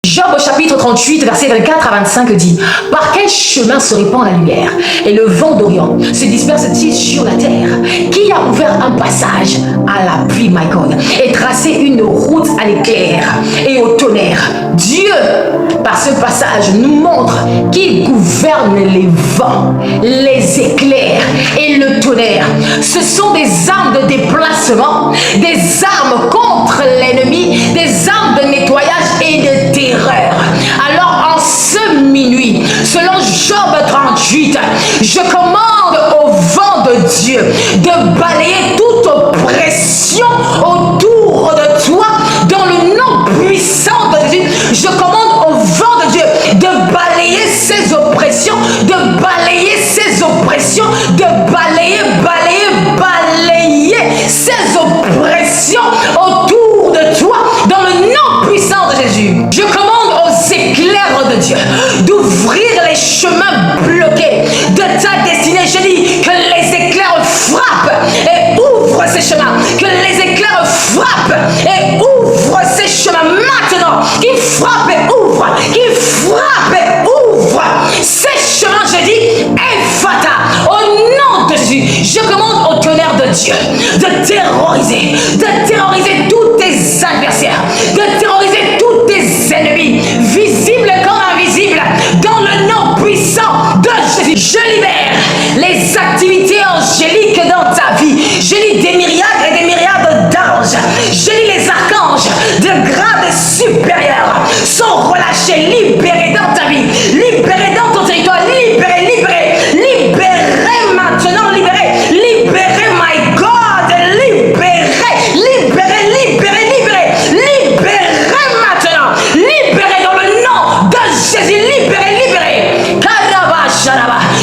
Job au chapitre 38, verset 24 à 25 dit: par quel chemin se répand la lumière et le vent d'Orient se disperse-t-il sur la terre? Qui a ouvert un passage à la pluie, my God, et tracé une route à l'éclair et au tonnerre? Dieu, par ce passage, nous montre qu'il gouverne les vents, les éclairs et le tonnerre. Ce sont des armes de déplacement, des armes contre l'ennemi, des armes de nettoyage et de terreur. Alors en ce minuit, selon Job 38, je commande au vent de Dieu de balayer toute oppression autour de toi dans le nom puissant de Jésus. Je commande au vent de Dieu de balayer ces oppressions, de balayer ces oppressions, de balayer ces oppressions autour de toi dans le nom puissant de Jésus. Je commande aux éclairs de Dieu d'ouvrir les chemins bloqués de ta destinée. Je dis que les éclairs frappent et ouvrent ces chemins, que les éclairs frappent et ouvrent ces chemins maintenant, qu'ils frappent et ouvrent, qu'ils frappent et ouvrent ces chemins. Je dis Ephata, au nom de Jésus. Je commande au tonnerre de Dieu de terroriser tous tes adversaires, de terroriser tous tes ennemis, visibles comme invisibles, dans le nom puissant de Jésus. Je libère les activités angéliques dans ta vie. Je lis des myriades et des myriades d'anges. Je lis les archanges de grade supérieur sont relâchés, libérés dans ta vie, libérés dans ton territoire, libérés maintenant, libérés, my God, libérés maintenant, libérés dans le nom de Jésus, libérés.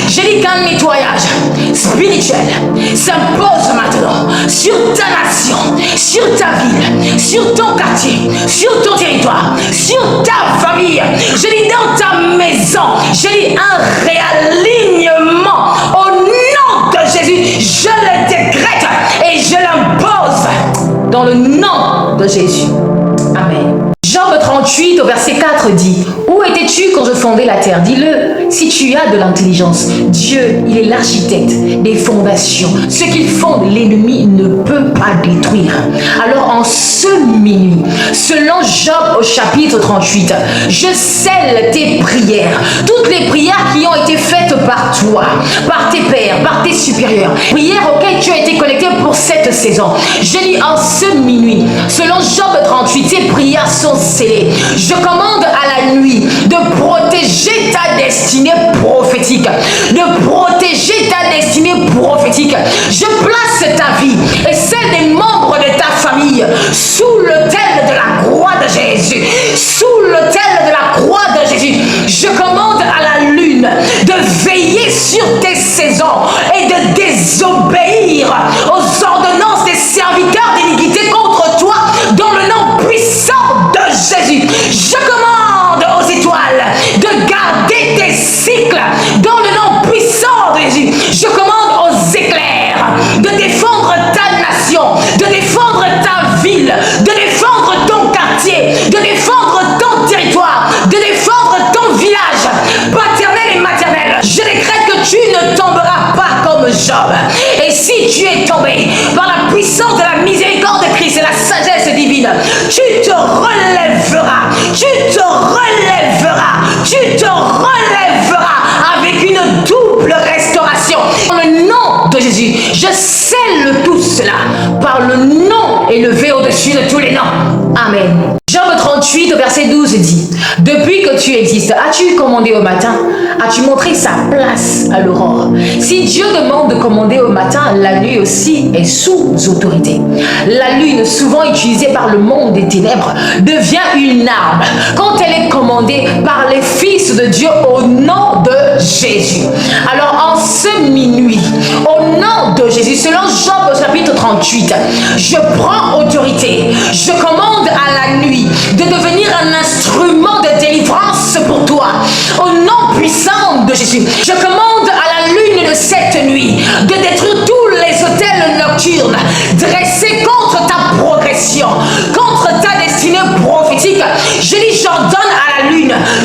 J'ai dit qu'un nettoyage spirituel s'impose maintenant sur ta nation, sur ta ville, sur ton quartier, sur ton territoire, sur ta famille. Je dis dans ta maison, je dis un réalignement au nom de Jésus. Je le décrète et je l'impose dans le nom de Jésus. Amen. Job 38 au verset 4 dit: où étais-tu quand je fondais la terre? Dis-le si tu as de l'intelligence. Dieu, il est l'architecte des fondations. Ce qu'il fonde, l'ennemi ne peut pas détruire. Alors en ce minuit, selon Job au chapitre 38, je scelle tes prières, toutes les prières qui ont été faites par toi, par tes pères, par tes supérieurs, prières auxquelles tu as été connecté pour cette saison. Je lis en ce minuit, selon Job 38, tes prières sont scellées. Je commande à la nuit de protéger ta destinée prophétique, de protéger ta destinée prophétique. Je place ta vie et celle des membres de ta famille sous l'autel de la croix de Jésus, sous l'autel de la croix de Jésus. Je commande à la lune de veiller sur tes saisons et de désobéir aux ordonnances des serviteurs d'iniquité contre toi dans le nom puissant de Jésus. Je commande aux étoiles de garder tes cycles dans le nom puissant de Jésus. Je commande aux éclairs de défendre ta nation, de défendre ta ville, de défendre ton quartier, de défendre ton territoire, de défendre ton village paternel et maternel. Je décrète que tu ne tomberas pas comme Job. Et si tu es tombé par la puissance de la miséricorde de Christ et la sagesse divine, tu te relèveras, avec une double restauration. Dans le nom de Jésus, je scelle tout cela par le nom élevé au-dessus de tous les noms. Amen. Job 38 au verset 12 dit: depuis que tu existes, as-tu commandé au matin? As-tu montré sa place à l'aurore? Si Dieu demande de commander au matin, la nuit aussi est sous autorité. La lune, souvent utilisée par le monde des ténèbres, devient une arme quand elle est commandée par les fils de Dieu au nom de Jésus. Alors en ce minuit, au nom de Jésus, selon Job chapitre 38, je prends autorité. Je commande à la nuit de devenir un instrument de délivrance pour toi au nom puissant de Jésus. Je commande à la lune de cette nuit de détruire tous les autels nocturnes dressés contre ta progression, contre ta destinée prophétique. Je dis, j'ordonne à la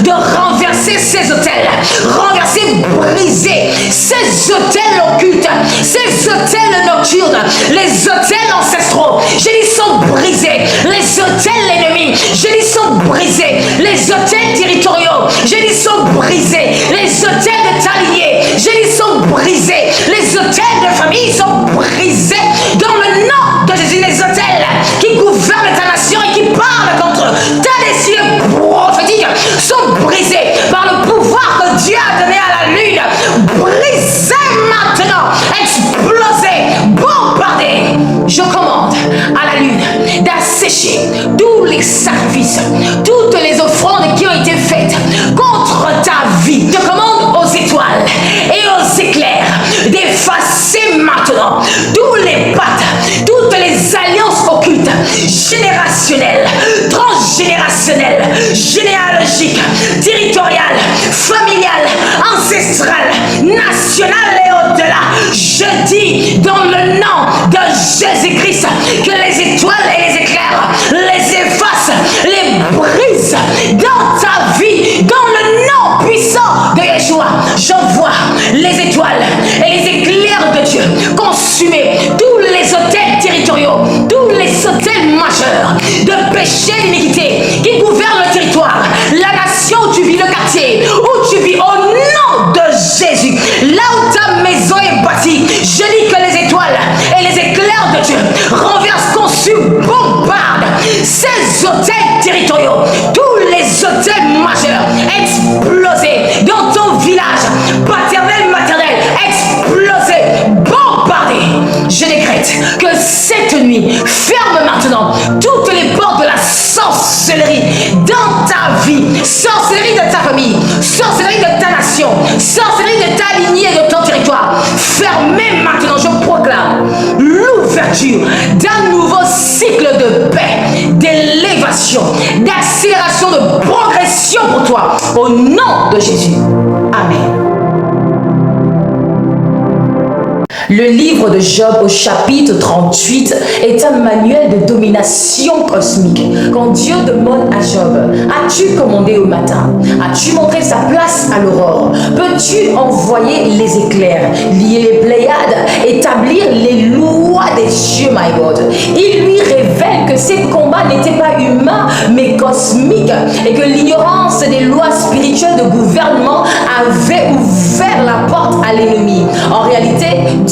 de renverser ces autels, renverser, briser ces autels occultes, ces autels nocturnes, les autels ancestraux. Je dis sont brisés, les autels ennemis. Je dis sont brisés, les autels territoriaux. Je dis sont brisés, les autels de ta lignée. Je dis sont brisés, les autels de famille sont brisés dans le nom de Jésus. Les autels qui gouvernent ta nation et qui parlent contre ta destinée prophétique sont brisés par le pouvoir que Dieu a donné à la lune. Brisés maintenant, explosés, bombardés. Je commande à la lune d'assécher tous les sacrifices, toutes les offrandes qui ont été faites contre ta vie. Je commande aux étoiles et aux éclairs d'effacer maintenant tous les pactes, toutes les alliances occultes, générationnelles, transgénérationnelles, généalogiques, territoriales, familiales, ancestrales, nationales et au-delà. Je dis dans le nom de Jésus-Christ que les étoiles et les éclairs les effacent, les brisent dans ta vie, dans le nom puissant de Yeshua. J'envoie les étoiles et les éclairs de Dieu consumer tous les autels territoriaux, tous les autels majeurs de péché et d'iniquité qui gouvernent le territoire, la nation où tu vis, le quartier où tu vis, au nom de Jésus. Là où ta maison est bâtie, je dis que les étoiles et les éclairs de Dieu renversent, consument, bombardent ces hôtels territoriaux, tous les hôtels majeurs explosés dans ton village, paternel, maternel, explosés, bombardés. Je décrète que cette nuit, ferme maintenant toutes les portes de la sorcellerie dans ta vie, sorcellerie de ta famille, sorcellerie de ta nation, sorcellerie de ta lignée et de ton territoire. Fermez maintenant, je proclame l'ouverture d'un nouveau cycle de paix, d'élévation, d'accélération, de progression pour toi, au nom de Jésus. Amen. Le livre de Job au chapitre 38 est un manuel de domination cosmique. Quand Dieu demande à Job, as-tu commandé au matin? As-tu montré sa place à l'aurore? Peux-tu envoyer les éclairs, lier les Pléiades, établir les lois des cieux, my God? Il lui révèle que ces combats n'étaient pas humains, mais cosmiques, et que l'ignorance des lois spirituelles de gouvernement avait ouvert la porte à l'ennemi. En réalité,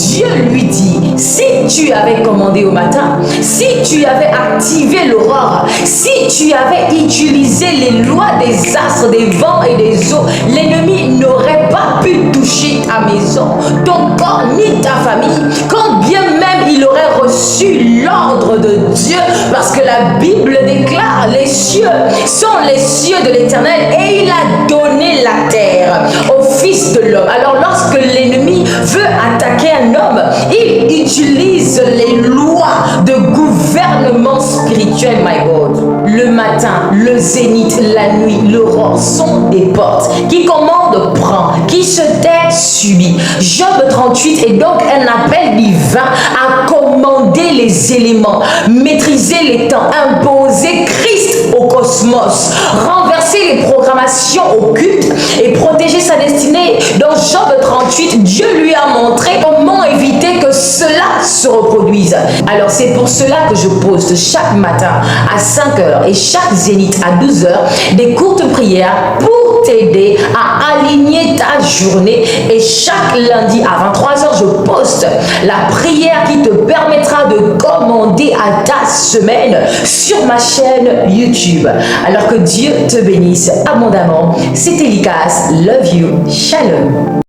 Dieu lui dit, si tu avais commandé au matin, si tu avais activé l'aurore, si tu avais utilisé les lois des astres, des vents et des eaux, l'ennemi n'aurait pas pu toucher ta maison, ton corps ni ta famille, quand bien même il aurait reçu l'ordre de Dieu, parce que la Bible déclare, les cieux sont les cieux de l'Éternel et il a donné la terre au Fils de l'homme. Alors lorsque l'ennemi veut attaquer un homme, il utilise les lois de gouvernement spirituel, my God. Le matin, le zénith, la nuit, l'aurore sont des portes. Qui commande prend, qui se tait subit. Job 38 est donc un appel divin à commander les éléments, maîtriser les temps, imposer Christ au cosmos, renverser les programmations occultes et protéger sa destinée. Dans Job 38, Dieu lui a montré comment éviter que cela se reproduise. Alors c'est pour cela que je poste chaque matin à 5h et chaque zénith à 12h des courtes prières pour t'aider à aligner ta journée, et chaque lundi à 23h je poste la prière qui te permettra de commander à ta semaine sur ma chaîne YouTube. Alors que Dieu te bénisse abondamment. C'était Likas, love you, shalom.